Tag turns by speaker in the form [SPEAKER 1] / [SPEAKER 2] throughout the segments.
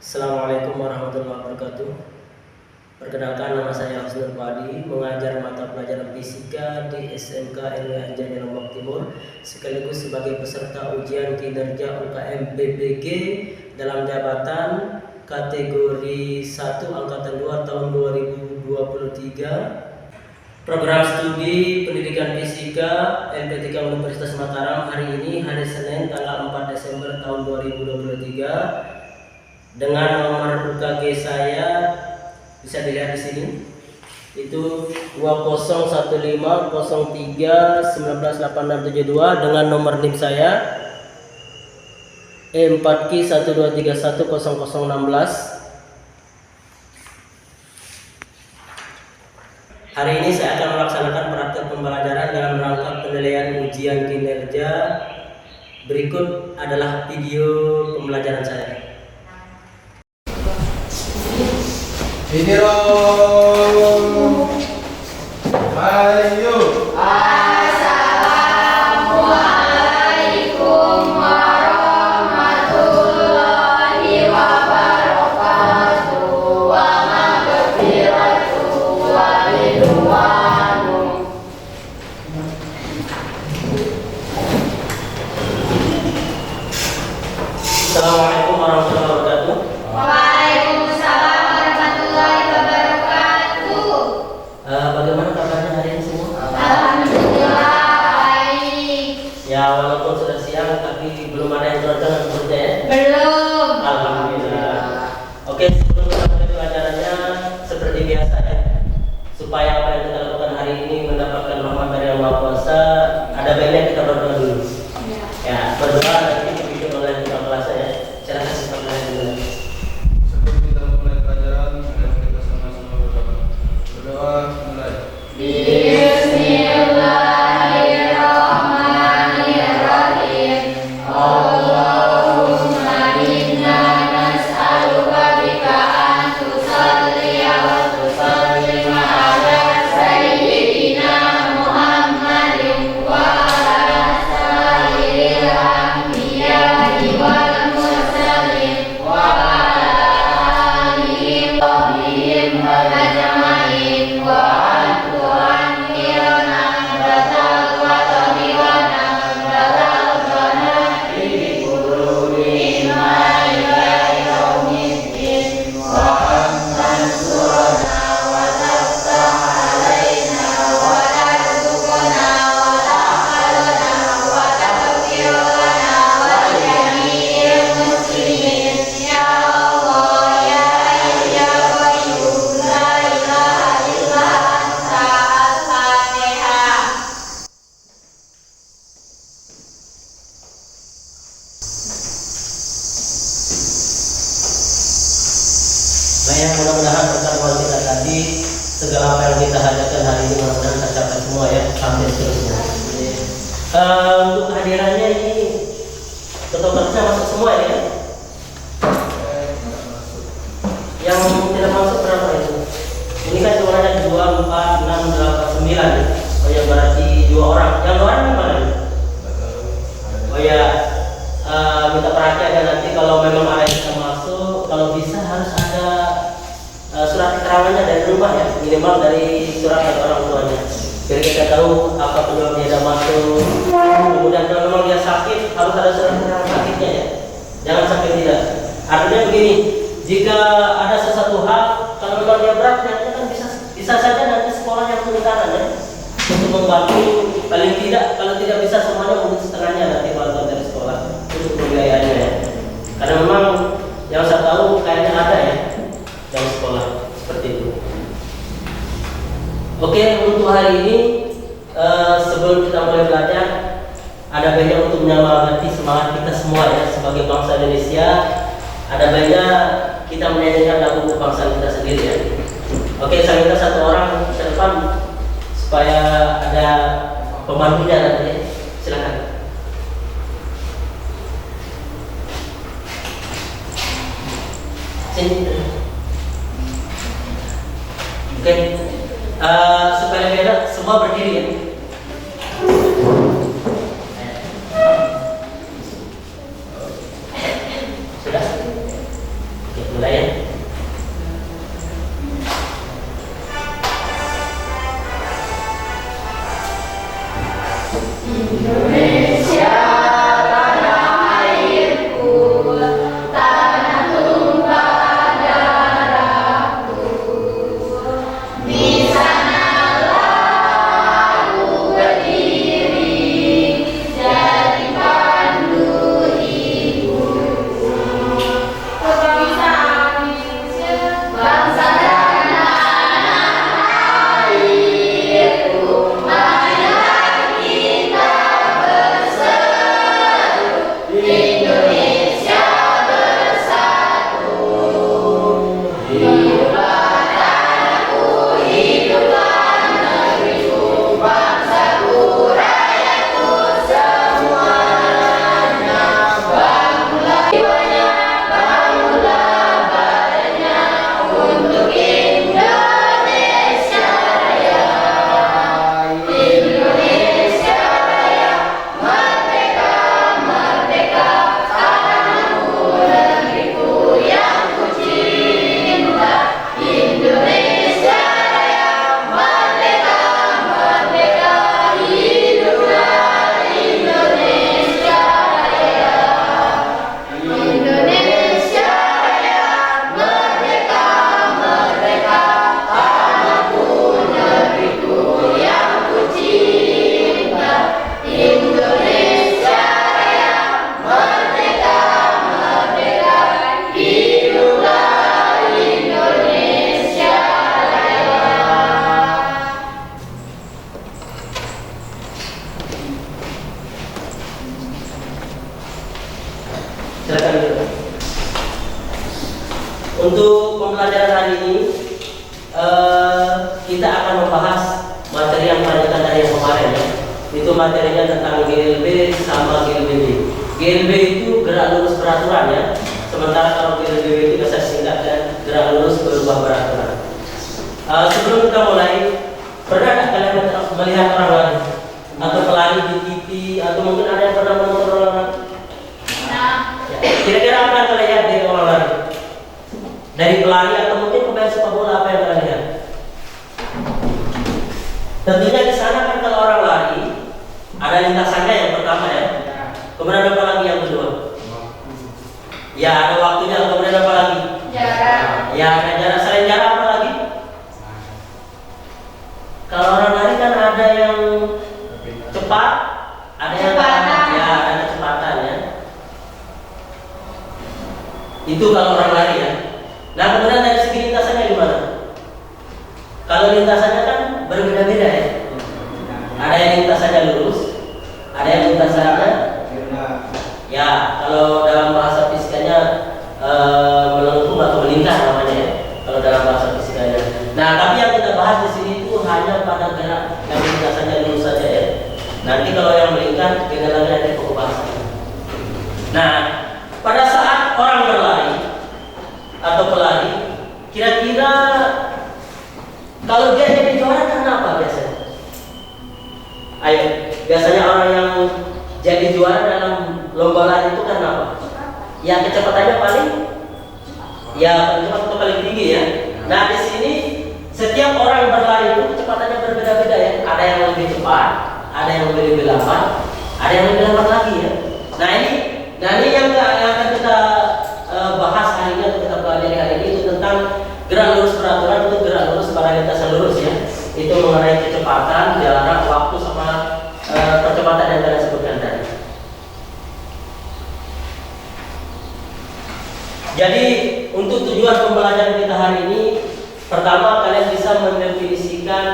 [SPEAKER 1] Assalamualaikum warahmatullahi wabarakatuh. Perkenalkan, nama saya Husnul Padi, mengajar mata pelajaran fisika di SMK NW Anjani Lombok Timur, sekaligus sebagai peserta ujian kinerja UKM PPG dalam jabatan kategori 1 angkatan 2 tahun 2023. Program studi pendidikan fisika LPTK Universitas Mataram hari ini, hari Senin tanggal 4 Desember tahun 2023, dengan nomor UKG saya bisa dilihat di sini, itu 201503198672, dengan nomor NIM saya E4Q12310016. Hari ini saya akan melaksanakan praktek pembelajaran dalam rangka penilaian ujian kinerja. Berikut adalah video pembelajaran saya.
[SPEAKER 2] Ini dong. Ayo.
[SPEAKER 3] Assalamualaikum warahmatullahi wabarakatuh. Wa maghfiratuh wa ridwanu.
[SPEAKER 1] Assalamualaikum warahmatullahi wabarakatuh.
[SPEAKER 3] Waalaikumsalam warahmatullahi wabarakatuh.
[SPEAKER 1] Bagaimana kabarnya hari ini semua?
[SPEAKER 3] Alhamdulillah baik.
[SPEAKER 1] Ya, walaupun sudah siang tapi belum ada yang turun tangan seperti ya.
[SPEAKER 3] Belum.
[SPEAKER 1] Alhamdulillah. Oke, sebelum kita mulai pelajarannya, seperti biasa ya, supaya apa yang kita lakukan hari ini mendapatkan rahmat dari Yang Maha Kuasa, ada baiknya kita berdoa dulu. Ya, berdoa nanti dipimpin oleh kita kelas ya. Silakan kita mulai dulu.
[SPEAKER 2] Sebelum kita mulai pelajaran, mari kita sama-sama berdoa. Berdoa mulai.
[SPEAKER 3] Bismillahirrahmanirrahim. Allahumma inna nas'aluka bika an tusalliya wa tusallima ala sayyidina Muhammadin wa ala sayyidil anbiya'i wal mursalin wa ala alihi wa sahbihim ajma'in wa
[SPEAKER 1] Baik, mudah-mudahan berkat doa kita tadi, segala apa yang kita hajatkan hari ini mudah-mudahan tercapai semua ya, sampai seterusnya. Untuk kehadirannya ini fotografernya masuk semua ya. Yang tidak masuk berapa itu? Ini kan cuma ada 2, 4, 6, 8, 9 ya. Oh ya, berarti 2 orang. Yang 2 orang mana? Oh ya, minta perhatian ya, nanti kalau memang ada yang bisa masuk, kalau bisa harus ada surat keterangannya dari rumah ya, minimal dari surat dari orang tuanya, biar kita tahu apa penyebab dia tidak masuk. Kemudian kalau memang dia sakit, harus ada surat keterangan sakitnya ya, jangan sampai tidak. Artinya begini, jika ada sesuatu hal, kalau memang dia berat, nanti kan bisa saja nanti sekolah yang turun tangan ya, untuk membantu. Paling tidak, kalau tidak bisa semuanya, mungkin setengahnya nanti bantuan dari sekolah untuk pembiayaannya ya. Karena memang yang saya tahu kayaknya ada ya dari sekolah seperti itu. Oke, untuk hari ini sebelum kita mulai belajar, ada baiknya untuk menyemangati semangat kita semua ya sebagai bangsa Indonesia. Ada baiknya kita menyanyikan lagu kebangsaan kita sendiri ya. Oke, saya minta satu orang ke depan supaya ada pembantunya nanti ya. Silakan. Sini. Oke, supaya beda semua berdiri ya. Untuk pembelajaran hari ini kita akan membahas materi yang kelanjutan dari yang kemarin ya. Itu materinya tentang GLB sama GLBB. GLB itu gerak lurus peraturan ya. Sementara kalau GLBB itu biasa singkatnya gerak lurus berubah peraturan. Sebelum kita mulai, pernah nggak kalian melihat orang lari atau pelari di TV atau mungkin ada yang pernah menonton orang lari?
[SPEAKER 3] Nah,
[SPEAKER 1] Ya. Kira-kira apa yang kalian lihat dari orang lari? Dari pelari atau mungkin pemain sepak bola, apa yang kalian lihat? Tentunya di sana kan kalau orang lari ada lintasannya yang pertama ya. Kemudian apa lagi yang kedua? Ya ada waktunya. Kemudian apa lagi?
[SPEAKER 3] jarak.
[SPEAKER 1] Ya ada jarak. Selain jarak apa lagi? Kalau orang lari kan ada yang cepat, ada yang
[SPEAKER 3] Kecepatan.
[SPEAKER 1] ya ada kecepatan ya. Itu kalau orang lari ya. Nah kemudian dari segi lintasannya gimana? Kalau lintasannya kan berbeda-beda ya. Ada yang lintasannya lurus, ada yang lintasannya ya kalau dalam bahasa fisikanya melengkung atau melingkar namanya ya. Kalau dalam bahasa fisikanya. Nah tapi yang kita bahas di sini itu hanya pada gerak yang lintasannya lurus saja ya. Nanti kalau yang melingkar beda lagi nanti pembahasannya. Nah pada saat orang berlari atau pelari, kira-kira kalau dia jadi juara karena apa biasanya? Ayo, biasanya orang yang jadi juara dalam lomba lari itu karena apa? Ya kecepatannya paling paling cepat atau paling tinggi ya. Nah di sini setiap orang berlari itu kecepatannya berbeda-beda ya. Ada yang lebih cepat, ada yang lebih lambat, ada yang lebih lambat lagi ya. Nah ini yang akan kita bahas hari ini atau kita pelajari hari ini itu tentang gerak lurus peraturan itu gerak lurus pada lintasan lurus ya. Itu mengenai kecepatan, jarak, waktu sama percepatan yang kalian sebutkan tadi. Jadi untuk tujuan pembelajaran kita hari ini, pertama kalian bisa mendefinisikan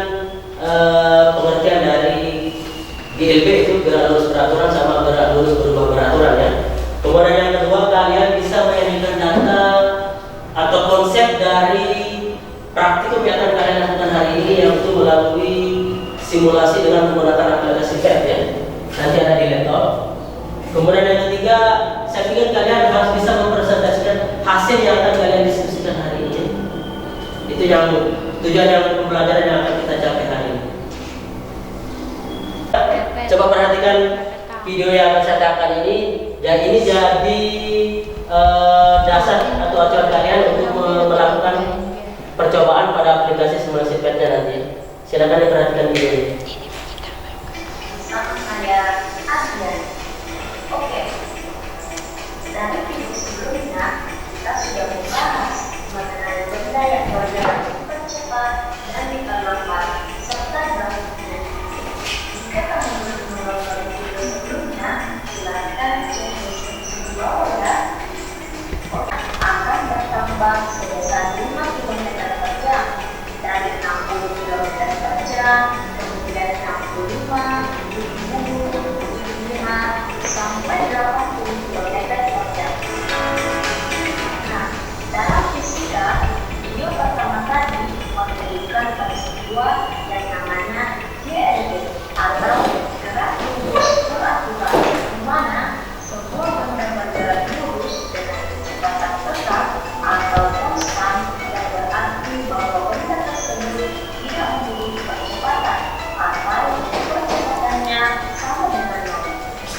[SPEAKER 1] pengertian dari GLB itu gerak lurus peraturan sama gerak lurus berubah peraturan ya. Kemudian yang kedua kalian bisa menyajikan data atau konsep dari praktikum yang akan kalian lakukan hari ini yaitu melalui simulasi dengan menggunakan aplikasi CAD ya. Nanti ada di laptop. Kemudian yang ketiga, saya pikir kalian harus bisa mempresentasikan hasil yang akan kalian diskusikan hari ini. Itu yang tujuan yang pembelajaran yang akan kita capai hari ini. Coba perhatikan video yang akan saya tayangkan ini. Dan ini jadi dasar atau acuan kalian untuk melakukan percobaan pada aplikasi simulasi CAD-nya nanti. Silakan diperhatikan video ini.
[SPEAKER 4] Nama saya Asia. Oke. Dari video sebelumnya kita sudah membahas mengenai benda yang bergerak cepat cepat dan diperlambat serta gerafiknya. Jika kamu belum menonton video sebelumnya, silakan cek di bawah ya. Akan bertambah sebesar 5 km per jam dari 60 km per jam, kemudian 65, 70, 75 sampai 80 km per jam. Nah, dalam fisika, video pertama tadi memberikan peristiwa yang namanya GLB atau gerak lurus peraturan, di mana semua benda bergerak lurus dengan kecepatan tetap atau konstan yang berarti bahwa benda tersebut tidak memiliki percepatan atau percepatannya sama dengan nol,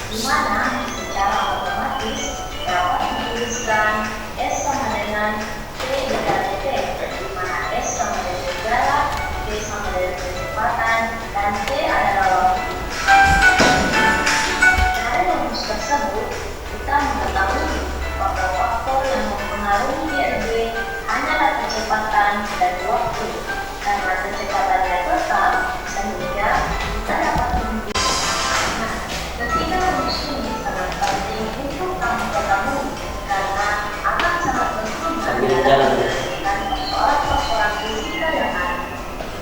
[SPEAKER 4] di mana secara otomatis dapat dituliskan S sama dengan T dikali T, di mana S sama dengan jarak, T sama dengan kecepatan, dan T adalah waktu. Dari rumus tersebut, kita mengetahui faktor-faktor yang mempengaruhi GLB hanyalah kecepatan dan waktu. Karena kecepatannya tetap, sehingga kita dapat menunjukkan. Nah, ketiga rumus ini sangat penting untuk kamu ketahui karena akan sangat penting dalam menyelesaikan persoalan-persoalan fisika yang ada.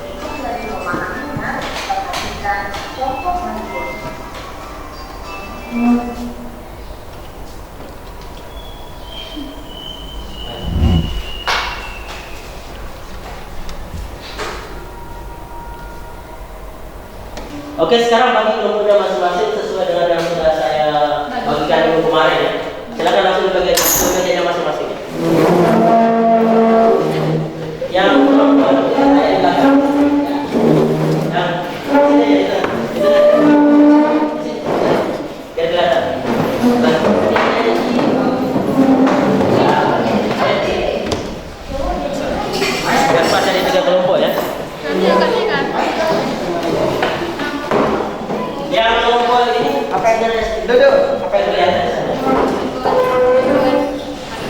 [SPEAKER 4] Untuk lebih memahaminya, perhatikan contoh berikut.
[SPEAKER 1] Oke, sekarang bagi kelompoknya masing-masing sesuai dengan yang sudah saya bagikan minggu kemarin ya. Silakan langsung dibagi mejanya masing-masing. Yang kelompok saya di belakang. Yang ini ya, itu biar kelihatan. Yang pas dari 3 kelompok ya. Yang kelompok ini apa yang ada? Duduk. Apa yang kelihatan di sana?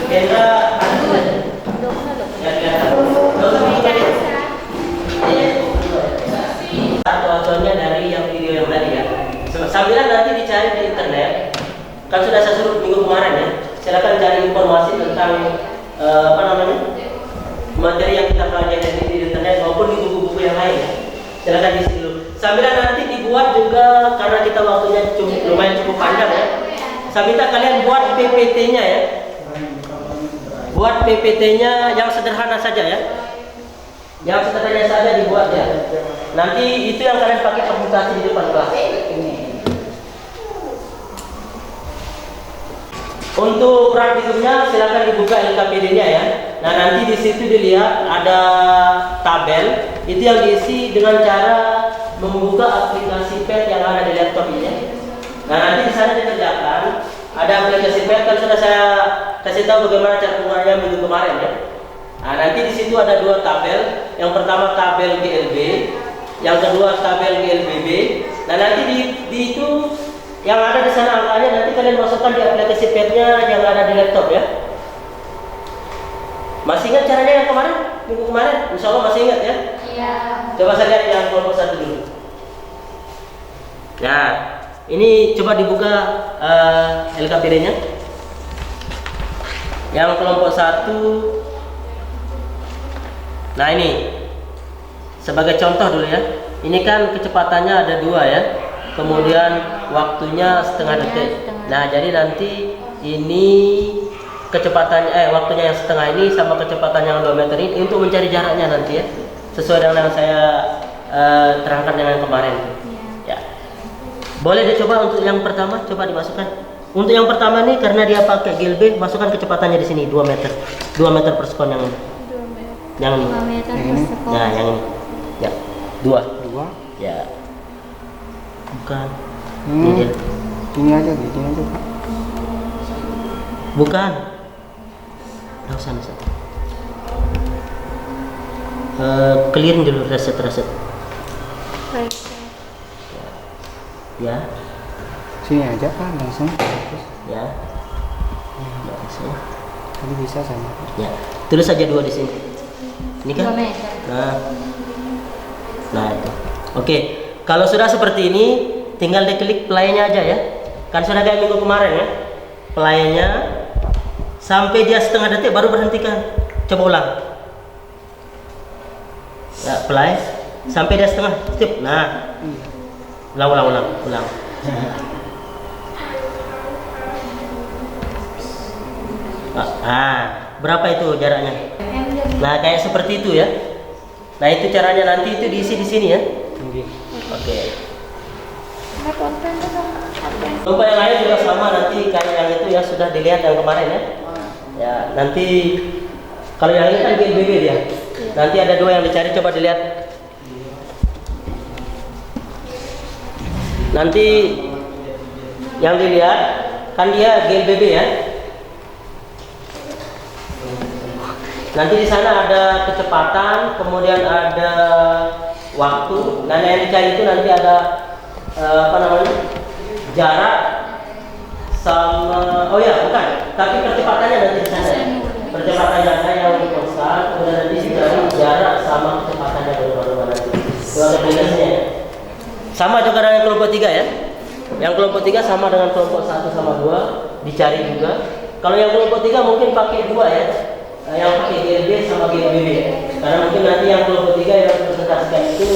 [SPEAKER 1] Kendra ada. Ya kelihatan. Satu contohnya dari yang video yang tadi ya. Sambilan nanti dicari di internet. Kan sudah saya suruh minggu kemarin ya. Silakan cari informasi tentang apa namanya? Materi yang kita pelajari di internet maupun di buku-buku yang lain ya. Silakan di dulu. Sambilan nanti dibuat juga karena kita waktunya lumayan cukup panjang ya. Saya minta kalian buat PPT-nya ya. Buat PPT-nya yang sederhana saja ya. Yang sederhana saja dibuat ya. Nanti itu yang kalian pakai presentasi di depan kelas. Untuk praktikumnya silakan dibuka LKPD-nya ya. Nah nanti di situ dilihat ada tabel. Itu yang diisi dengan cara membuka aplikasi pad yang ada di laptop ini. Nah nanti di sana dikerjakan. Ada aplikasi pad kan sudah saya kasih tahu bagaimana cara penggunaannya minggu kemarin ya. Nah nanti di situ ada 2 tabel. Yang pertama tabel GLB, yang kedua tabel GLBB. Nah nanti di itu yang ada di sana angkanya nanti kalian masukkan di aplikasi pad-nya yang ada di laptop ya. Masih ingat caranya yang kemarin? Minggu kemarin? Insya Allah masih ingat ya?
[SPEAKER 3] Iya.
[SPEAKER 1] Coba saya lihat yang kelompok 1 dulu. Nah, ini coba dibuka LKPD-nya. Yang kelompok 1. Nah ini sebagai contoh dulu ya. Ini kan kecepatannya ada 2 ya. Kemudian waktunya setengah detik. Nah jadi nanti ini kecepatannya waktunya yang setengah ini sama kecepatan yang 2 meter ini untuk mencari jaraknya nanti ya. Sesuai dengan yang saya terangkan dengan kemarin. Ya. Boleh dicoba untuk yang pertama, coba dimasukkan. Untuk yang pertama ini karena dia pakai GLB, masukkan kecepatannya di sini 2 meter. 2 meter per sekon yang ini.
[SPEAKER 3] 2 meter.
[SPEAKER 1] Yang ini.
[SPEAKER 3] 2 meter per sekon.
[SPEAKER 1] Nah, yang ini. Ya. 2. Ya. Bukan. Ini dia.
[SPEAKER 2] Ini aja, gini aja Pak.
[SPEAKER 1] Bukan. Nggak usah. Clearin dulu, reset. Ya.
[SPEAKER 2] Sini aja Pak, langsung.
[SPEAKER 1] Ya. Langsung.
[SPEAKER 2] Tadi bisa sama.
[SPEAKER 1] Ya. Tulis saja 2 di sini. Ini kan?
[SPEAKER 3] 2 meter.
[SPEAKER 1] Nah itu. Oke. Kalau sudah seperti ini, tinggal diklik play-nya aja ya. Kan sudah kayak minggu kemarin ya. Play-nya sampai dia setengah detik baru berhentikan. Coba ulang. Ya, play sampai dia setengah detik. Nah. Ulang. Berapa itu jaraknya? Nah, kayak seperti itu ya. Nah, itu caranya nanti itu diisi di sini ya. Oke. Kelompok yang lain juga sama nanti kayak yang itu ya sudah dilihat yang kemarin ya. Ya, nanti kalau yang ini kan GLBB dia. Nanti ada 2 yang dicari, coba dilihat. Nanti yang dilihat kan dia GLBB ya. Nanti di sana ada kecepatan, kemudian ada waktu. Nah, yang dicari itu nanti ada jarak sama bukan, tapi kecepatannya nanti di sana. Percepatannya ada yang konstan, kemudian nanti dicari jarak sama kecepatannya berapa nanti. Itu ada bedanya. Sama juga dengan kelompok 3 ya. Yang kelompok 3 sama dengan kelompok 1 sama 2 dicari juga. Kalau yang kelompok 3 mungkin pakai 2 ya. Yang pakai GLB sama GLBB ya. Karena mungkin nanti yang kelompok 3 yang presentasikan itu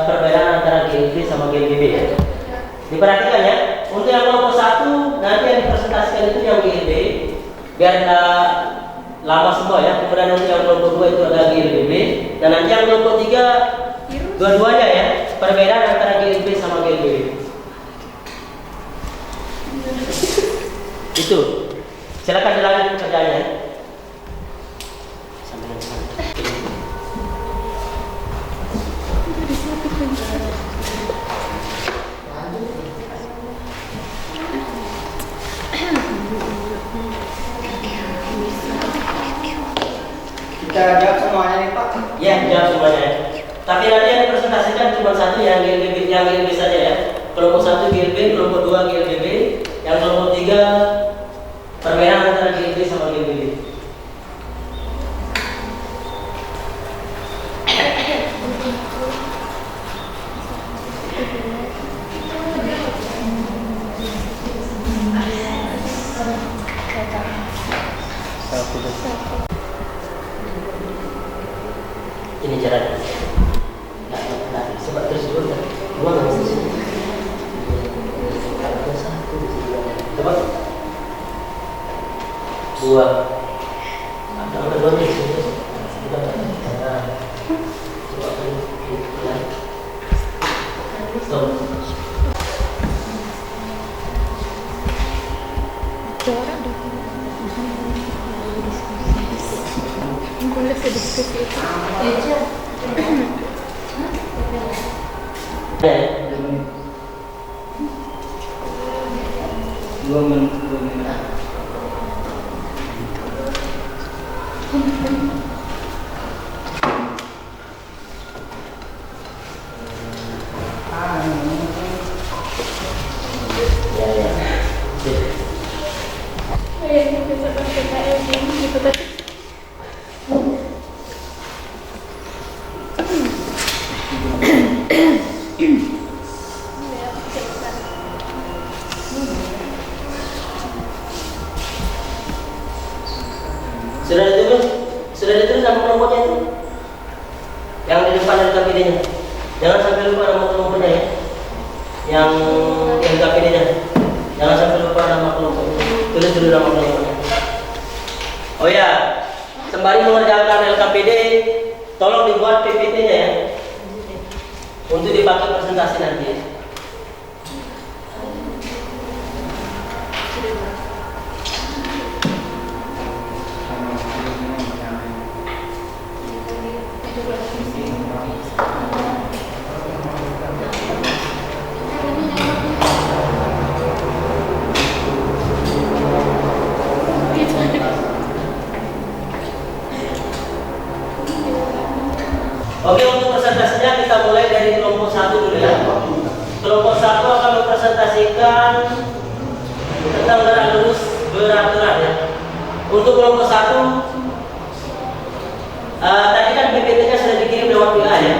[SPEAKER 1] perbedaan antara GLB sama GLBB ya. Diperhatikan ya. Untuk yang kelompok 1 nanti yang dipresentasikan itu yang GLB biar lama semua ya. Kemudian untuk yang kelompok 2 itu ada GLBB. Dan nanti yang kelompok 3 dua-duanya ya. Perbedaan antara GLB Itu. Silakan dilanjut pekerjaannya. Sampai nanti.
[SPEAKER 5] Kita jawab semuanya nih Pak.
[SPEAKER 1] Ya, jawab semuanya. Tapi nanti yang dipresentasikan cuma satu yang GLB saja ya. Kelompok 1 GLB, kelompok 2 GLBB, yang kelompok 3 permainan antara GLB sama GLBB. Ini caranya. Nah, sebab terus dulu kan. Dua nggak bisa sini. Ada satu di sini. Coba. Dua. Ada dua di sini. Kita nah. Coba kan. Stop.
[SPEAKER 3] Corak dong. Boleh sedikit itu.
[SPEAKER 5] Dua menit.
[SPEAKER 1] Sudah ditulis nama kelompoknya itu, yang di depan dari KPD-nya. Jangan sampai lupa nama kelompoknya ya, yang KPD-nya. Jangan sampai lupa nama kelompoknya. Tulis dulu nama kelompoknya. Oh ya, sembari mengerjakan LKPD, tolong dibuat PPT-nya ya, untuk dipakai presentasi nanti. Oke, untuk presentasinya kita mulai dari kelompok 1 dulu ya. Kelompok 1 akan mempresentasikan tentang gerak lurus beraturan ya. Untuk kelompok 1, tadi kan PPT-nya sudah dikirim lewat WA ya.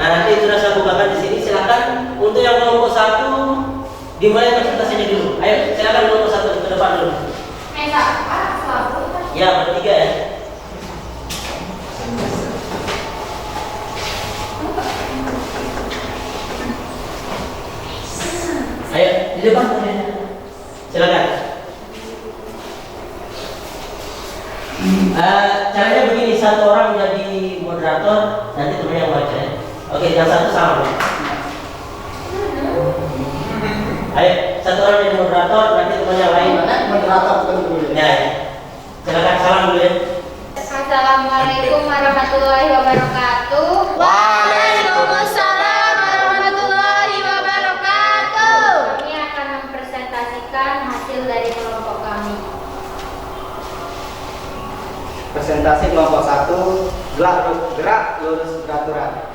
[SPEAKER 1] Nah, nanti sudah saya bukakan di sini. Silakan untuk yang kelompok 1 dimulai presentasinya dulu. Ayo, silakan kelompok 1 ke depan dulu. Ya, bertiga ya. Ayo, di depan. Silakan. Caranya begini, satu orang menjadi moderator, nanti teman yang baca ya. Oke, yang satu sama. Ayo, satu orang jadi moderator, nanti teman yang lain.
[SPEAKER 5] Moderator dulu.
[SPEAKER 1] Ya, silakan salam dulu ya.
[SPEAKER 6] Assalamualaikum warahmatullahi wabarakatuh.
[SPEAKER 3] Waalaikumsalam warahmatullahi wabarakatuh.
[SPEAKER 6] Kami akan mempresentasikan hasil dari kelompok kami.
[SPEAKER 5] Presentasi kelompok 1, gerak lurus beraturan.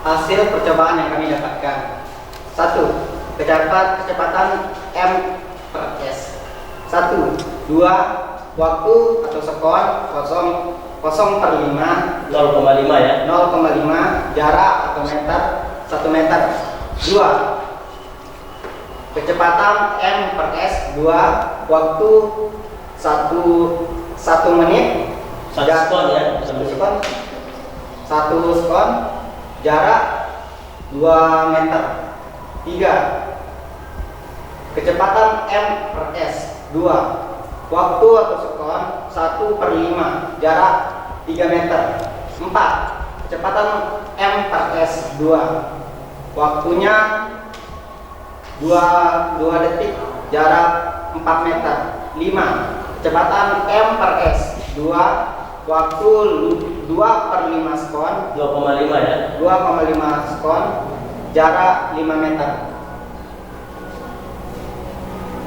[SPEAKER 5] Hasil percobaan yang kami dapatkan. 1. Kecepatan M per S. 1. 2. Waktu atau skor 0,5
[SPEAKER 1] 0,5 ya.
[SPEAKER 5] 0,5 jarak atau meter 1 meter. 2. Kecepatan M per S. 2. Waktu 1 menit.
[SPEAKER 1] 1 skon ya.
[SPEAKER 5] 1 skon. Jarak 2 meter. 3. Kecepatan M per S. 2. Waktu atau skon 1/5. Jarak 3 meter. 4. Kecepatan M per S. 2. Waktunya 2 detik, jarak 4 meter. 5. Kecepatan m per s. 2. Waktu 2/5 sekon.
[SPEAKER 1] 2,5 ya.
[SPEAKER 5] 2,5 sekon, jarak 5 meter.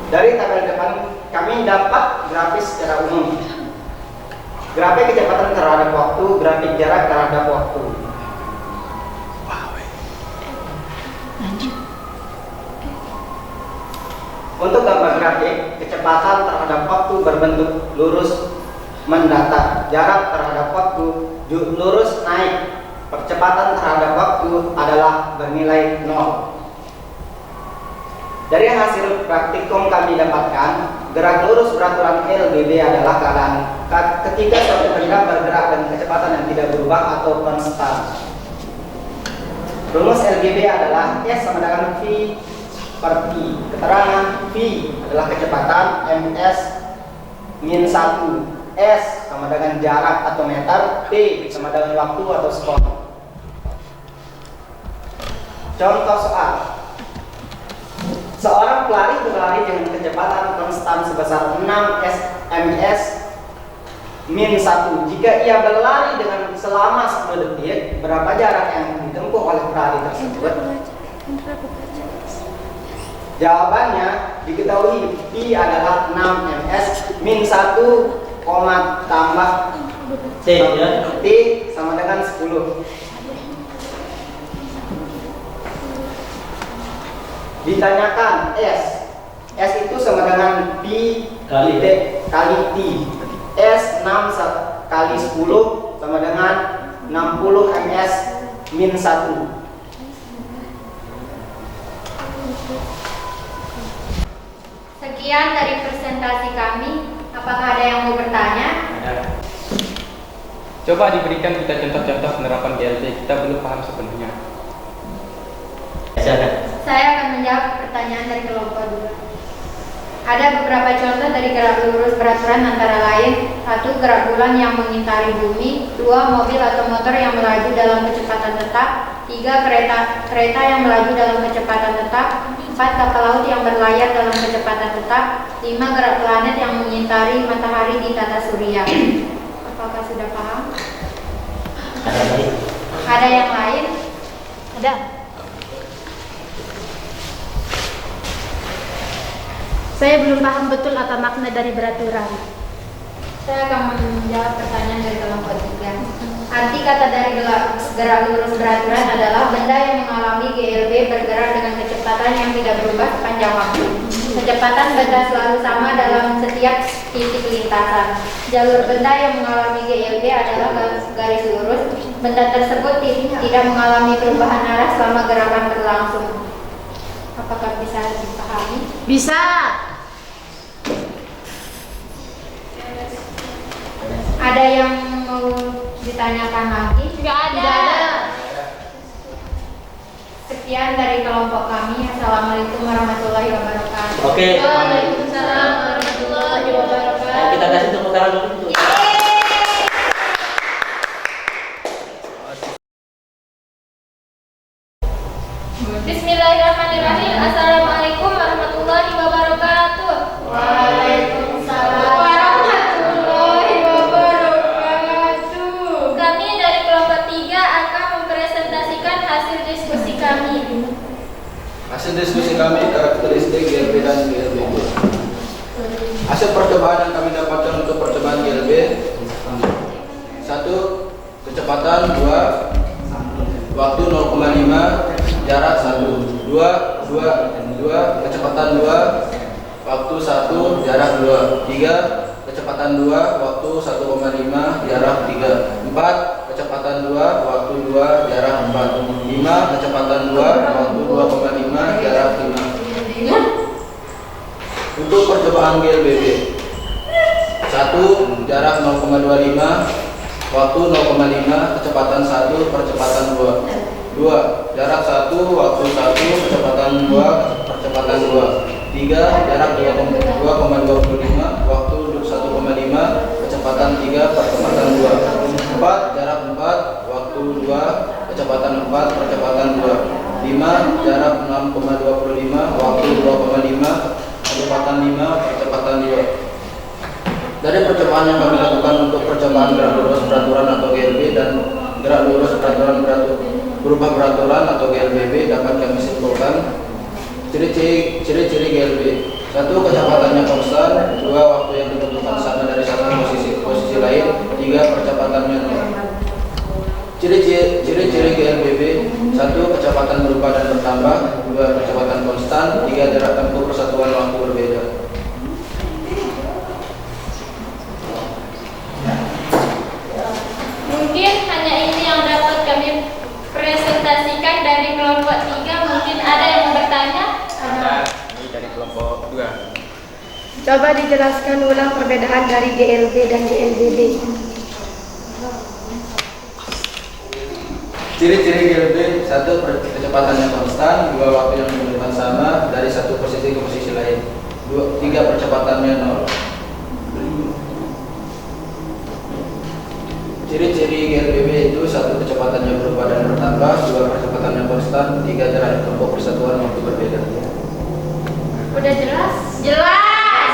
[SPEAKER 5] Dari tabel depan kami dapat grafis secara umum. Grafik kecepatan terhadap waktu, grafik jarak terhadap waktu. Untuk gambar grafik, kecepatan terhadap waktu berbentuk lurus mendatar, jarak terhadap waktu lurus naik, percepatan terhadap waktu adalah bernilai 0. Dari hasil praktikum kami dapatkan, gerak lurus peraturan LBB adalah keadaan ketika suatu benda bergerak dengan kecepatan yang tidak berubah atau konstan. Rumus LBB adalah S sama dengan V per T. Keterangan V adalah kecepatan, ms min 1, S sama dengan jarak atau meter, T sama dengan waktu atau skor. Contoh soal. Seorang pelari berlari dengan kecepatan konstan sebesar 6 ms min 1. Jika ia berlari dengan selama 10 detik, berapa jarak yang ditempuh oleh pelari tersebut? Jawabannya diketahui P adalah 6 ms min 1, tambah
[SPEAKER 1] T ya.
[SPEAKER 5] T sama dengan 10. Ditanyakan S itu sama dengan P
[SPEAKER 1] Kali
[SPEAKER 5] kali T. S 6 kali 10 sama dengan 60 ms min 1.
[SPEAKER 6] Sekian dari presentasi kami. Apakah ada yang mau bertanya?
[SPEAKER 2] Coba diberikan kita contoh-contoh penerapan GLB, kita belum paham sepenuhnya.
[SPEAKER 6] Saya akan menjawab pertanyaan dari kelompok 2. Ada beberapa contoh dari gerak lurus peraturan antara lain: 1. Gerak bulan yang mengitari bumi. 2. Mobil atau motor yang melaju dalam kecepatan tetap. 3. Kereta yang melaju dalam kecepatan tetap. 4. Kapal laut yang berlayar dalam kecepatan tetap. 5. Gerak planet yang mengitari matahari di tata surya. Apakah sudah paham? Ada yang lain?
[SPEAKER 3] Ada. Saya belum paham betul apa makna dari beraturan.
[SPEAKER 6] Saya akan menjawab pertanyaan dari kelompok 3. Arti kata dari gerak lurus beraturan adalah benda yang mengalami GLB bergerak dengan kecepatan yang tidak berubah sepanjang waktu. Kecepatan benda selalu sama dalam setiap titik lintasan. Jalur benda yang mengalami GLB adalah garis lurus. Benda tersebut tidak mengalami perubahan arah selama gerakan berlangsung. Apakah bisa dipahami?
[SPEAKER 3] Bisa.
[SPEAKER 6] Ada yang mau ditanyakan lagi?
[SPEAKER 3] Tidak ada.
[SPEAKER 6] Sekian dari kelompok kami. Assalamualaikum warahmatullahi wabarakatuh.
[SPEAKER 1] Oke.
[SPEAKER 3] Waalaikumsalam warahmatullahi wabarakatuh.
[SPEAKER 1] Kita kasih tepuk tangan dulu.
[SPEAKER 6] Bismillahirrahmanirrahim. Assalamualaikum warahmatullahi wabarakatuh. Waalaikumsalam warahmatullahi wabarakatuh. Kami dari kelompok 3 akan mempresentasikan hasil diskusi kami.
[SPEAKER 2] Hasil diskusi kami karakteristik GLB dan GLB. Hasil percobaan yang kami dapatkan untuk percobaan GLB: 1. Kecepatan 2, waktu 0,5, jarak 1. 2, kecepatan 2, waktu 1, jarak 2. 3, kecepatan 2, waktu 1,5, jarak 3. 4, kecepatan 2, waktu 2, jarak 4. 5, kecepatan 2, waktu 2,5, jarak 5. Untuk percobaan GLBB: 1. Jarak 0,25, waktu 0,5, kecepatan 1, percepatan 2. 2. Jarak 1, waktu 1, kecepatan 2, percepatan 2. 3. Jarak 2,25, waktu 1,5, kecepatan 3, percepatan 2. 4. Jarak 4, waktu 2, kecepatan 4, percepatan 2. 5. Jarak 6,25, waktu Dari percobaan yang kami lakukan untuk percobaan gerak lurus peraturan atau GLB dan gerak lurus peraturan berubah peraturan atau GLBB dapat kami simpulkan ciri-ciri GLB. 1. Kecepatannya konstan. 2. Waktu yang ditentukan sama dari satu posisi ke posisi lain. 3. Percepatannya nol. Ciri-ciri GLBB. 1. Kecepatan berubah dan bertambah. 2. Kecepatan konstan. 3. Jarak tempuh persatuan waktu berbeda.
[SPEAKER 6] Mungkin hanya ini yang dapat kami presentasikan dari kelompok 3. Mungkin ada yang mau bertanya?
[SPEAKER 5] Ini dari kelompok 2.
[SPEAKER 3] Coba dijelaskan ulang perbedaan dari GLB dan GLBB.
[SPEAKER 2] Ciri-ciri GLB. 1. Kecepatannya konstan. 2. Waktu yang ditentukan sama dari satu posisi ke posisi lain. 3. Percepatannya nol. Ciri-ciri GLBB itu 1. Kecepatannya berubah dan bertambah. 2. Percepatannya konstan. 3. Jarak tempuh persatuan waktu berbeda.
[SPEAKER 6] Udah jelas? Jelas!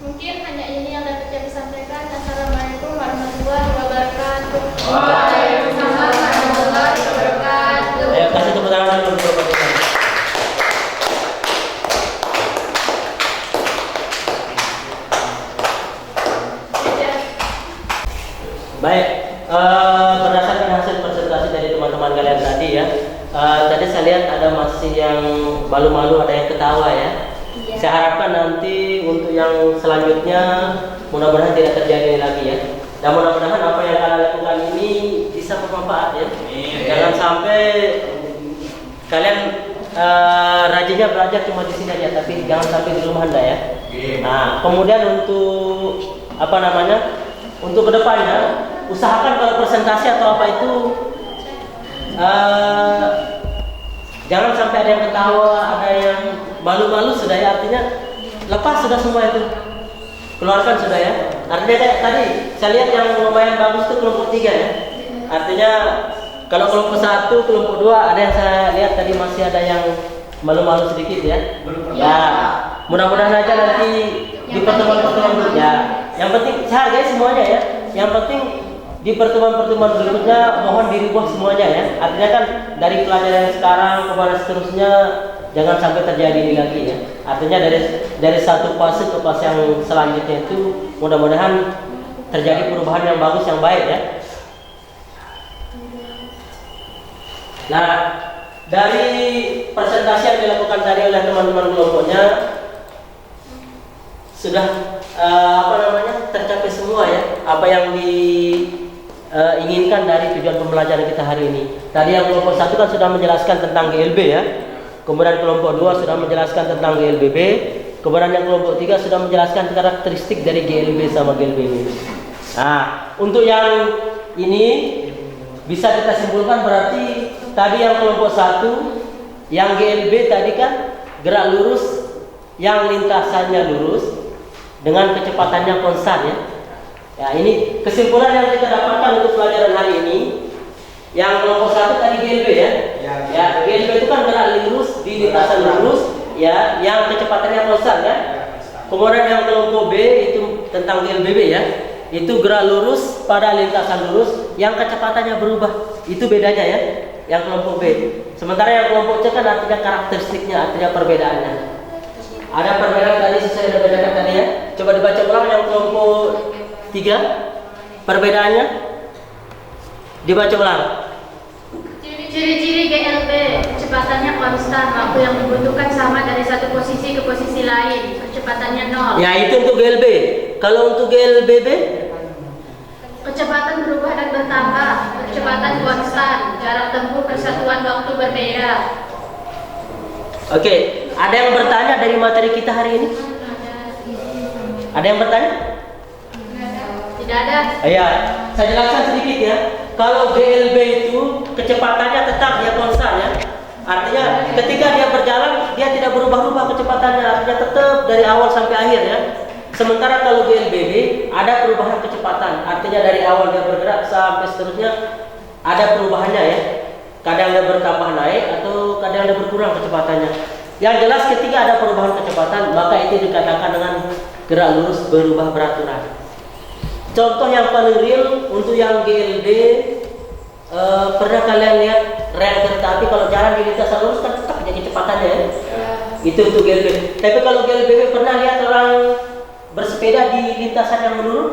[SPEAKER 6] Mungkin hanya ini yang dapat kami sampaikan. Assalamualaikum warahmatullahi wabarakatuh. Waalaikumsalam warahmatullahi wabarakatuh.
[SPEAKER 1] Ayo kasih tepuk tangan dulu untuk Bapak Ibu. Baik, berdasarkan hasil presentasi dari teman-teman kalian tadi ya, tadi saya lihat ada masih yang malu-malu, ada yang ketawa ya.
[SPEAKER 6] Iya.
[SPEAKER 1] Saya harapkan nanti untuk yang selanjutnya mudah-mudahan tidak terjadi lagi ya. Dan mudah-mudahan apa yang kalian lakukan ini bisa bermanfaat ya. Jangan sampai kalian rajinnya belajar cuma di sini aja, tapi jangan sampai di rumah Anda ya. Nah, kemudian untuk apa namanya? Untuk kedepannya usahakan kalau presentasi atau apa itu jangan sampai ada yang ketawa, ada yang malu-malu sudah ya, artinya lepas sudah semua itu, keluarkan sudah ya. Artinya kayak tadi saya lihat yang lumayan bagus itu kelompok 3 ya. Artinya kalau kelompok 1, kelompok 2 ada yang saya lihat tadi masih ada yang malu-malu sedikit ya. Ya, mudah-mudahan aja nanti di pertemuan-pertemuan berikutnya. Yang penting saya hargai semuanya ya. Yang penting di pertemuan-pertemuan berikutnya mohon dirubah semuanya ya. Artinya kan dari pelajaran yang sekarang kepada seterusnya jangan sampai terjadi ini lagi ya. Artinya dari satu fase ke fase yang selanjutnya itu mudah-mudahan terjadi perubahan yang bagus, yang baik ya. Nah, dari presentasi yang dilakukan tadi oleh teman-teman kelompoknya sudah tercapai semua ya apa yang diinginkan dari tujuan pembelajaran kita hari ini. Tadi yang kelompok 1 kan sudah menjelaskan tentang GLB ya. Kemudian kelompok 2 sudah menjelaskan tentang GLBB. Kemudian yang kelompok 3 sudah menjelaskan karakteristik dari GLB sama GLBB. Nah, untuk yang ini bisa kita simpulkan berarti tadi yang kelompok 1 yang GLB tadi kan gerak lurus yang lintasannya lurus dengan kecepatannya konstan ya. Ya, ini kesimpulan yang kita dapatkan untuk pelajaran hari ini. Yang kelompok 1 tadi GLB ya. Ya, GLB itu kan gerak lurus di lintasan lurus ya, yang kecepatannya konstan ya. Kemudian yang kelompok B itu tentang GLBB ya. Itu gerak lurus pada lintasan lurus yang kecepatannya berubah. Itu bedanya ya. Yang kelompok B. Sementara yang kelompok C kan artinya karakteristiknya, artinya perbedaannya. Ada perbedaan tadi sesuai dengan bedakan tadi ya. Coba dibaca ulang yang kelompok 3 perbedaannya. Dibaca ulang.
[SPEAKER 3] Ciri-ciri GLB, kecepatannya konstan, waktu yang dibutuhkan sama dari satu posisi ke posisi lain, kecepatannya nol.
[SPEAKER 1] Ya, itu untuk GLB. Kalau untuk GLBB,
[SPEAKER 3] kecepatan berubah dan bertambah, kecepatan konstan, jarak tempuh persatuan waktu berbeda.
[SPEAKER 1] Oke, ada yang bertanya dari materi kita hari ini? Ada yang bertanya?
[SPEAKER 3] Tidak ada.
[SPEAKER 1] Ya, saya jelaskan sedikit ya. Kalau GLB itu kecepatannya tetap dia konstan ya. Artinya ketika dia berjalan dia tidak berubah-ubah kecepatannya, artinya tetap dari awal sampai akhir ya. Sementara kalau GLBB ada perubahan kecepatan, artinya dari awal dia bergerak sampai seterusnya ada perubahannya ya. Kadang dia bertambah naik atau kadang dia berkurang kecepatannya. Yang jelas ketika ada perubahan kecepatan maka itu dikatakan dengan gerak lurus berubah beraturan. Contoh yang paling real untuk yang GLB, pernah kalian lihat rel kereta api kalau jalan di lintasan lurus kan tetap aja kecepatannya ya? Itu untuk GLB. Tapi kalau GLB pernah lihat orang bersepeda di lintasan yang menurun?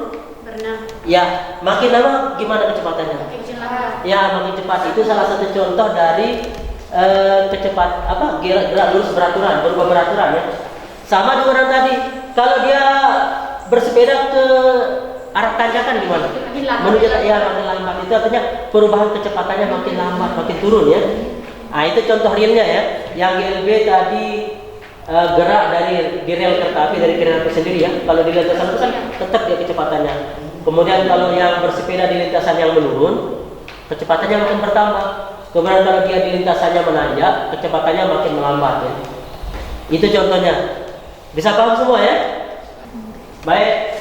[SPEAKER 3] Pernah.
[SPEAKER 1] Ya, makin lama gimana kecepatannya?
[SPEAKER 3] Makin cepat.
[SPEAKER 1] Ya, makin cepat. Itu salah satu contoh dari gerak lurus beraturan, berubah beraturan ya. Sama dengan tadi, kalau dia bersepeda ke arah tanjakan gimana?
[SPEAKER 3] Makin lambat.
[SPEAKER 1] Menuju ya makin lambat. Itu artinya perubahan kecepatannya makin lambat, makin turun ya. Nah, itu contoh realnya ya. Yang GLB tadi gerak di rel kereta api, dari kereta api sendiri ya. Kalau di lintasan lurus kan tetap dia kecepatannya. Kemudian kalau yang bersepeda di lintasan yang menurun, kecepatannya makin bertambah. Kemudian kalau dia di lintasannya menanjak, kecepatannya makin melambat ya. Itu contohnya. Bisa paham semua ya? Baik.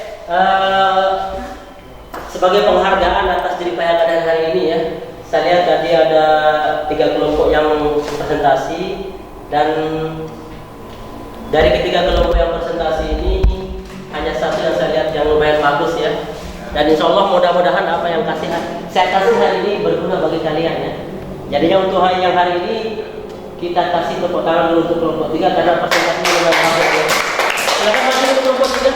[SPEAKER 1] Sebagai penghargaan atas jeripaya hari ini ya, saya lihat tadi ada 3 kelompok yang presentasi, dan dari ketiga kelompok yang presentasi ini hanya satu yang saya lihat yang lumayan bagus ya. Dan insya Allah mudah-mudahan apa yang saya kasih hari ini berguna bagi kalian ya. Jadinya untuk yang hari ini kita kasih tepuk tangan dulu untuk kelompok 3 karena presentasinya lumayan bagus ya. Silakan masuk untuk kelompok 3.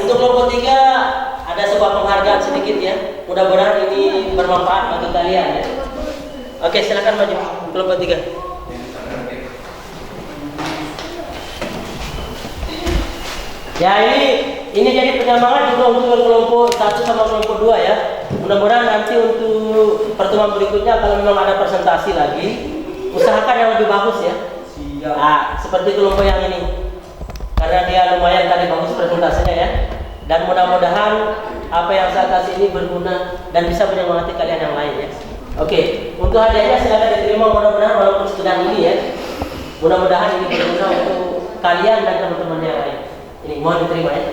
[SPEAKER 1] Untuk kelompok 3 ada sebuah penghargaan sedikit ya. Mudah-mudahan ini bermanfaat bagi kalian ya. Oke, silakan maju kelompok 3. Ya, ini jadi penyemangat juga untuk kelompok 1 sama kelompok 2 ya. Mudah-mudahan nanti untuk pertemuan berikutnya kalau memang ada presentasi lagi, usahakan yang lebih bagus ya. Nah, seperti kelompok yang ini. Karena dia lumayan tadi bagus presentasinya ya. Dan mudah-mudahan apa yang saya kasih ini berguna dan bisa menyemangati kalian yang lain ya. Oke, untuk hadiahnya silakan diterima, mudah-mudahan walaupun sekedar ini ya. Mudah-mudahan ini berguna untuk kalian dan teman-teman yang lain. Ini mohon diterima ya.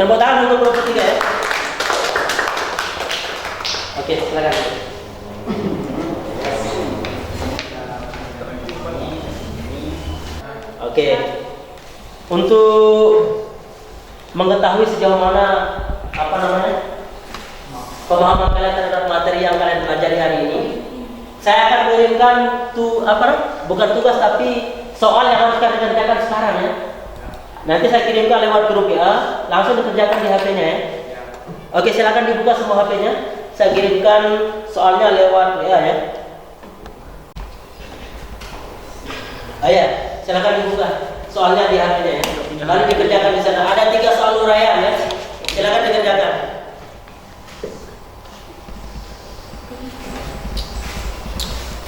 [SPEAKER 1] Tepuk tangan untuk kelompok 3 ya. Oke, silakan. Oke. Untuk mengetahui sejauh mana pemahaman kalian terhadap materi yang kalian pelajari hari ini, saya akan mengirimkan bukan tugas tapi soal yang harus kalian kerjakan sekarang ya. Nanti saya kirimkan lewat grup ya, langsung dikerjakan di HP-nya ya. Oke, silakan dibuka semua HP-nya. Saya kirimkan soalnya lewat WA ya. Ayo, silakan dibuka soalnya di HP-nya ya. Lalu dikerjakan di sana. Ada 3 soal uraian ya. Silakan dikerjakan.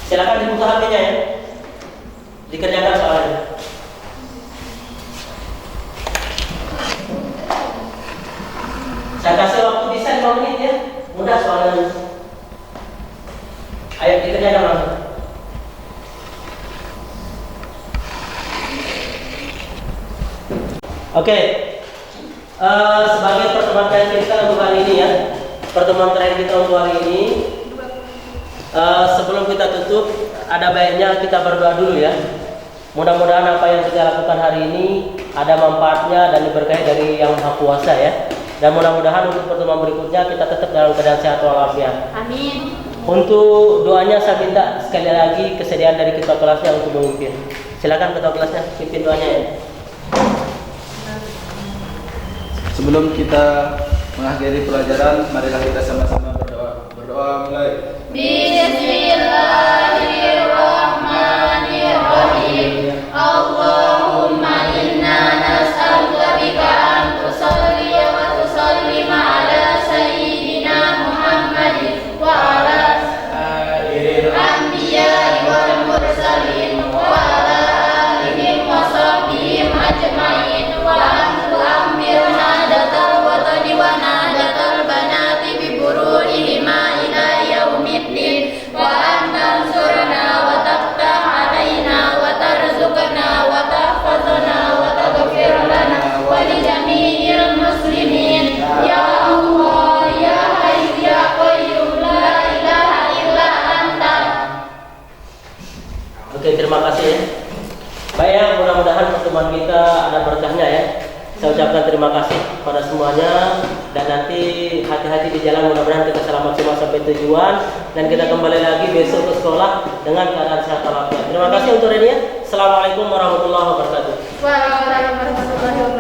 [SPEAKER 1] Silakan dibuka HP-nya ya. Dikerjakan soalnya. Saya kasih waktu bisa 5 menit ya. Mudah soalnya. Ayo dikerjakan langsung. Oke. Sebagai pertemuan terakhir kita untuk hari ini ya. Pertemuan terakhir kita untuk hari ini. Sebelum kita tutup, ada baiknya kita berdoa dulu ya. Mudah-mudahan apa yang kita lakukan hari ini ada manfaatnya dan diberkahi dari Yang Maha Kuasa ya. Dan mudah-mudahan untuk pertemuan berikutnya kita tetap dalam keadaan sehat walafiat.
[SPEAKER 3] Amin.
[SPEAKER 1] Untuk doanya saya minta sekali lagi kesediaan dari ketua kelasnya untuk memimpin. Silakan ketua kelasnya pimpin doanya ya.
[SPEAKER 2] Sebelum kita mengakhiri pelajaran, marilah kita sama-sama berdoa. Berdoa mulai.
[SPEAKER 3] Bismillahirrahmanirrahim. Allahumma inna nas'aluka bika an tusalli wa tusallima ala sayyidina Muhammadin wa ala anbiya'i wal mursalin wa ala alihim wa sahbihim ajma'in wa an tu'ammirna datal watani wa nadatal banati bi bururihima ila yaumiddin wa an tansurna wa taftah alaina wa tarzuqna wa tahfazna wa taghfir lana wa li jami'il muslimin ya Allah ya Hayyu ya Qayyum la ilaha illa anta.
[SPEAKER 1] Oke, terima kasih ya. Baik ya, mudah-mudahan pertemuan kita ada berkahnya ya. Saya ucapkan terima kasih pada semuanya dan nanti hati-hati di jalan, mudah-mudahan kita selamat semua sampai tujuan dan kita kembali lagi besok ke sekolah dengan keadaan sehat walafiat. Terima kasih untuk Renia. Assalamualaikum warahmatullahi wabarakatuh.
[SPEAKER 6] Waalaikumsalam warahmatullahi wabarakatuh.